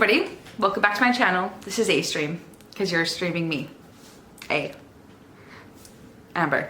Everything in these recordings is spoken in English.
everybody, welcome back to my channel. This is A Stream, because you're streaming me. A. Amber.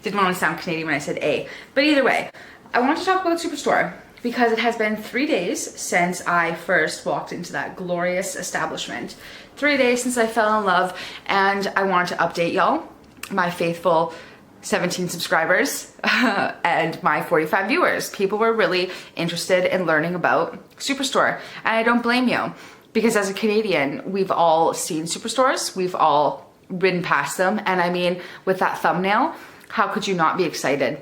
Didn't want to sound Canadian when I said A. But either way, I want to talk about Superstore because it has been 3 days since I first walked into that glorious establishment. 3 days since I fell in love, and I wanted to update y'all, my faithful 17 subscribers and my 45 viewers. People were really interested in learning about Superstore, and I don't blame you, because as a Canadian, we've all seen Superstores, we've all ridden past them, and I mean, with that thumbnail, how could you not be excited?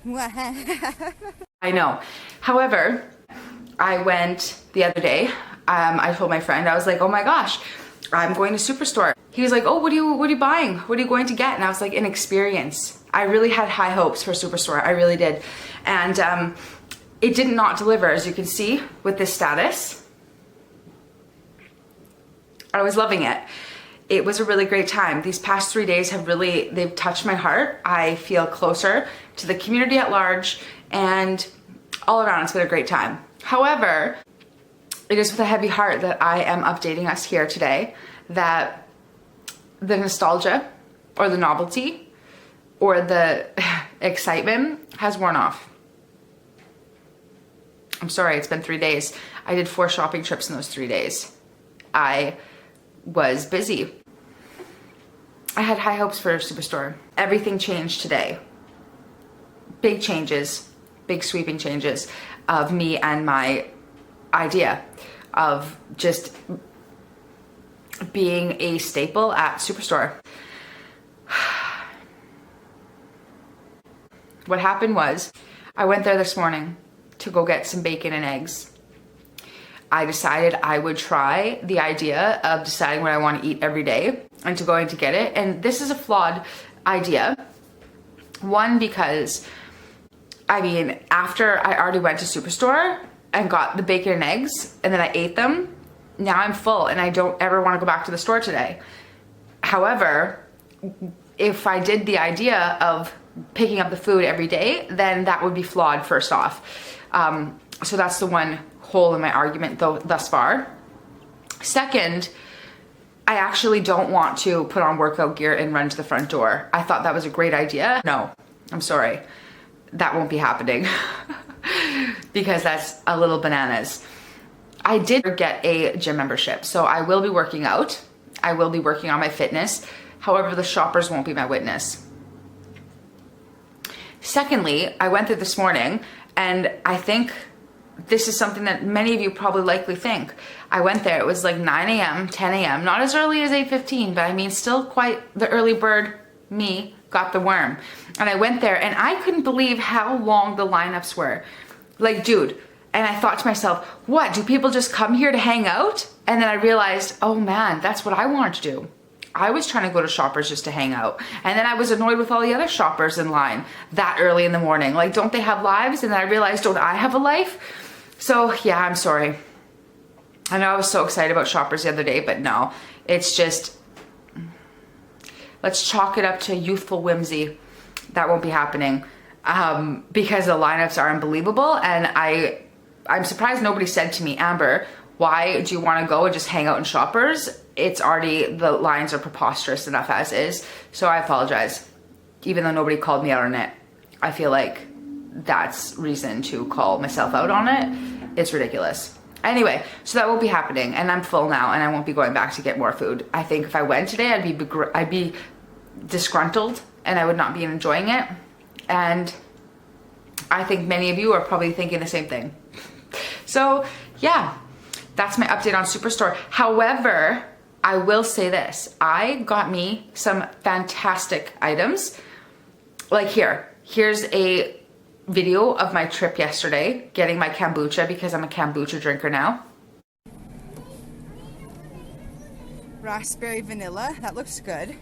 I know. However, I went the other day, I told my friend, I was like, oh my gosh, I'm going to Superstore. He was like, oh, what are you buying? What are you going to get? And I was like, an experience. I really had high hopes for Superstore. I really did. And it did not deliver, as you can see with this status. I was loving it. It was a really great time. These past 3 days have really, they've touched my heart. I feel closer to the community at large, and all around it's been a great time. However, it is with a heavy heart that I am updating us here today that the nostalgia or the novelty or the excitement has worn off. I'm sorry, it's been 3 days. I did 4 shopping trips in those 3 days. I was busy. I had high hopes for Superstore. Everything changed today. Big changes, big sweeping changes of me and my idea of just being a staple at Superstore. What happened was, I went there this morning to go get some bacon and eggs. I decided I would try the idea of deciding what I want to eat every day and to going to get it. And this is a flawed idea. One, because I mean, after I already went to Superstore and got the bacon and eggs and then I ate them, now I'm full and I don't ever want to go back to the store today. However, if I did the idea of picking up the food every day, then that would be flawed, first off. So that's the one hole in my argument though thus far. Second, I actually don't want to put on workout gear and run to the front door. I thought that was a great idea. No, I'm sorry. That won't be happening because that's a little bananas. I did get a gym membership, so I will be working out. I will be working on my fitness. However, the shoppers won't be my witness. Secondly, I went there this morning, and I think this is something that many of you probably likely think. I went there, it was like 9 a.m., 10 a.m., not as early as 8:15, but I mean, still quite the early bird me got the worm. And I went there and I couldn't believe how long the lineups were. Like, dude, and I thought to myself, what, do people just come here to hang out? And then I realized, oh man, that's what I wanted to do. I was trying to go to Shoppers just to hang out. And then I was annoyed with all the other shoppers in line that early in the morning. Like, don't they have lives? And then I realized, don't I have a life? So yeah, I'm sorry. I know I was so excited about Shoppers the other day, but no, it's just, let's chalk it up to youthful whimsy. That won't be happening because the lineups are unbelievable. And I'm surprised nobody said to me, Amber, why do you want to go and just hang out in Shoppers? It's already, the lines are preposterous enough as is. So I apologize. Even though nobody called me out on it, I feel like that's reason to call myself out on it. It's ridiculous. Anyway, so that won't be happening, and I'm full now, and I won't be going back to get more food. I think if I went today, I'd be disgruntled, and I would not be enjoying it. And I think many of you are probably thinking the same thing. So yeah, that's my update on Superstore. However, I will say this, I got me some fantastic items. Like here's a video of my trip yesterday, getting my kombucha because I'm a kombucha drinker now. Raspberry vanilla, that looks good.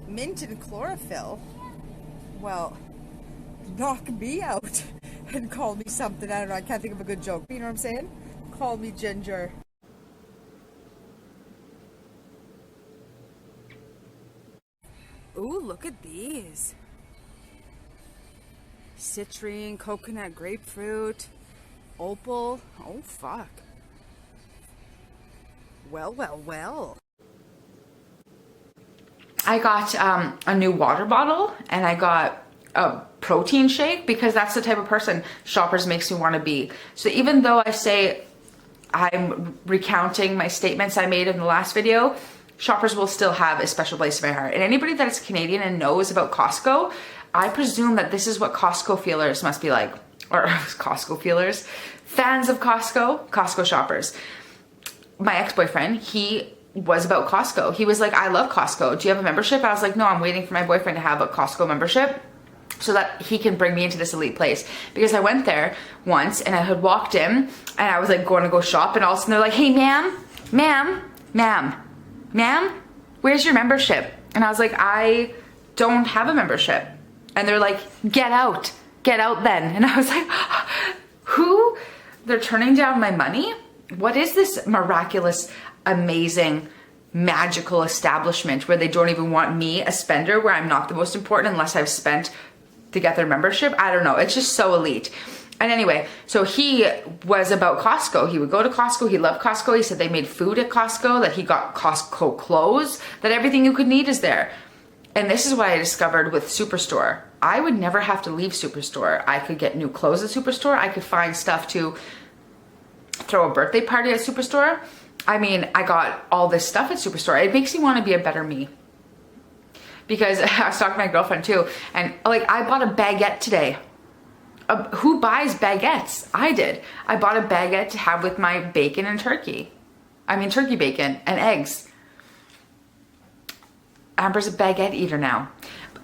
Mint and chlorophyll. Well, knock me out and call me something. I don't know, I can't think of a good joke. You know what I'm saying? Call me ginger. Ooh, look at these. Citrine, coconut, grapefruit. Opal. Oh, fuck. Well, well, well. I got a new water bottle and I got a protein shake because that's the type of person Shoppers makes me want to be. So even though I say I'm recounting my statements I made in the last video, Shoppers will still have a special place in my heart. And anybody that is Canadian and knows about Costco, I presume that this is what Costco feelers must be like. Or Costco feelers, fans of Costco shoppers. My ex-boyfriend, he was about Costco. He was like, I love Costco. Do you have a membership? I was like, no, I'm waiting for my boyfriend to have a Costco membership so that he can bring me into this elite place. Because I went there once and I had walked in and I was like going to go shop and all of a sudden they're like, hey, ma'am, where's your membership? And I was like, I don't have a membership. And they're like, get out then. And I was like, who? They're turning down my money? What is this miraculous, amazing, magical establishment where they don't even want me, a spender, where I'm not the most important unless I've spent to get their membership? I don't know. It's just so elite. And anyway, so he was about Costco. He would go to Costco. He loved Costco. He said they made food at Costco, that he got Costco clothes, that everything you could need is there. And this is what I discovered with Superstore. I would never have to leave Superstore. I could get new clothes at Superstore. I could find stuff to throw a birthday party at Superstore. I mean, I got all this stuff at Superstore. It makes me want to be a better me. Because I was talking to my girlfriend too, and like I bought a baguette today. Who buys baguettes? I did. I bought a baguette to have with my bacon and turkey. I mean turkey bacon and eggs. Amber's a baguette eater now.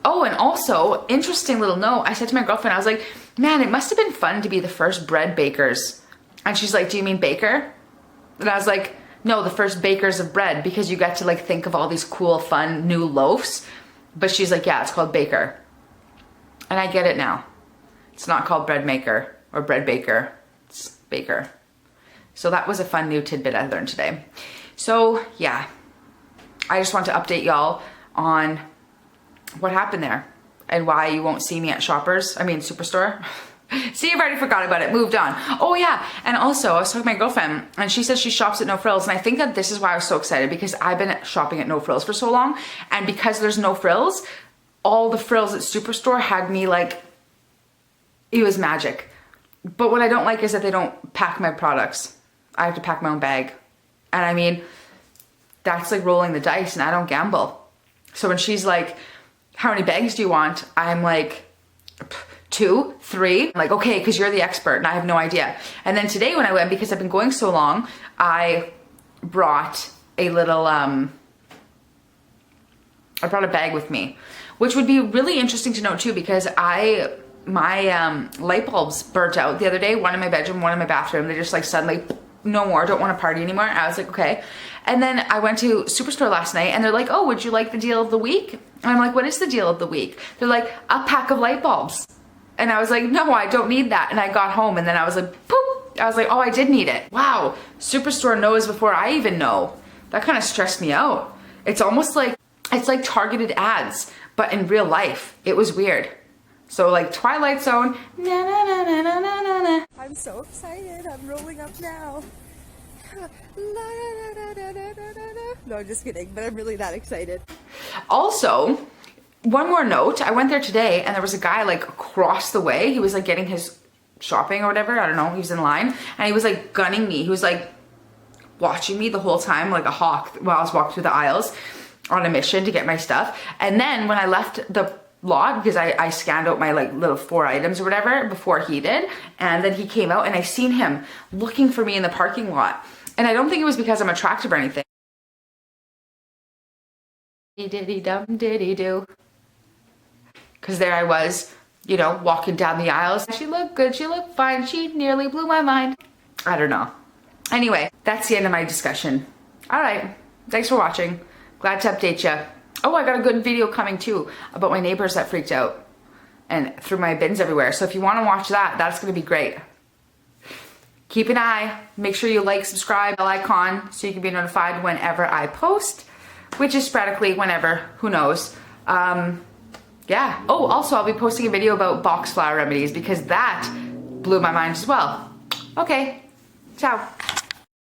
Oh, and also, interesting little note, I said to my girlfriend, I was like, man, it must have been fun to be the first bread bakers. And she's like, do you mean baker? And I was like, no, the first bakers of bread, because you get to like think of all these cool, fun, new loaves. But she's like, yeah, it's called baker. And I get it now. It's not called bread maker or bread baker, it's baker. So that was a fun new tidbit I learned today. So yeah, I just want to update y'all on what happened there and why you won't see me at Superstore. See, I've already forgot about it, moved on. Oh yeah, and also I was talking to my girlfriend and she says she shops at No Frills, and I think that this is why I was so excited, because I've been shopping at No Frills for so long, and because there's no frills, all the frills at Superstore had me like, it was magic. But what I don't like is that they don't pack my products. I have to pack my own bag. And I mean, that's like rolling the dice, and I don't gamble. So when she's like, how many bags do you want? I'm like, 2, 3. I'm like, okay, because you're the expert and I have no idea. And then today when I went, because I've been going so long, I brought a little, I brought a bag with me, which would be really interesting to know too, because my light bulbs burnt out the other day, one in my bedroom, one in my bathroom. They just like suddenly, no more, don't want to party anymore. I was like, okay. And then I went to Superstore last night and they're like, oh, would you like the deal of the week? And I'm like, what is the deal of the week? They're like, a pack of light bulbs. And I was like, no, I don't need that. And I got home and then I was like, poop. I was like, oh, I did need it. Wow, Superstore knows before I even know. That kind of stressed me out. It's almost like, it's like targeted ads, but in real life. It was weird. So like Twilight Zone, na na na na na na na na. I'm so excited. I'm rolling up now. No, I'm just kidding, but I'm really that excited. Also, one more note, I went there today and there was a guy like across the way. He was like getting his shopping or whatever. I don't know. He was in line and he was like gunning me. He was like watching me the whole time like a hawk while I was walking through the aisles on a mission to get my stuff. And then when I left the lot, because I scanned out my like little 4 items or whatever before he did, and then he came out and I seen him looking for me in the parking lot. And I don't think it was because I'm attractive or anything. Diddy dum diddy do. Because there I was, you know, walking down the aisles. She looked good, she looked fine, she nearly blew my mind. I don't know. Anyway, that's the end of my discussion. All right, thanks for watching. Glad to update you. Oh, I got a good video coming too about my neighbors that freaked out and threw my bins everywhere. So if you want to watch that, that's going to be great. Keep an eye. Make sure you like, subscribe, bell icon so you can be notified whenever I post, which is sporadically whenever, who knows. Yeah. Oh, also I'll be posting a video about box flower remedies because that blew my mind as well. Okay, ciao.